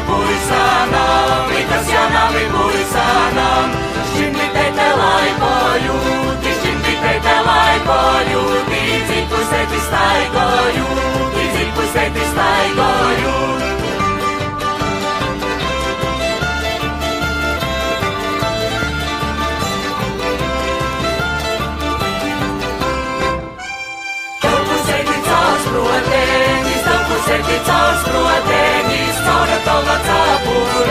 puisanam, vitas janam ir puisanam. Šķimbitēte laipojūt, šķimbitēte laipojūt, cik pusēti staigojūt, cik pusēti staigojūt. Pusēti caur sprotenis, caur atolā capuru.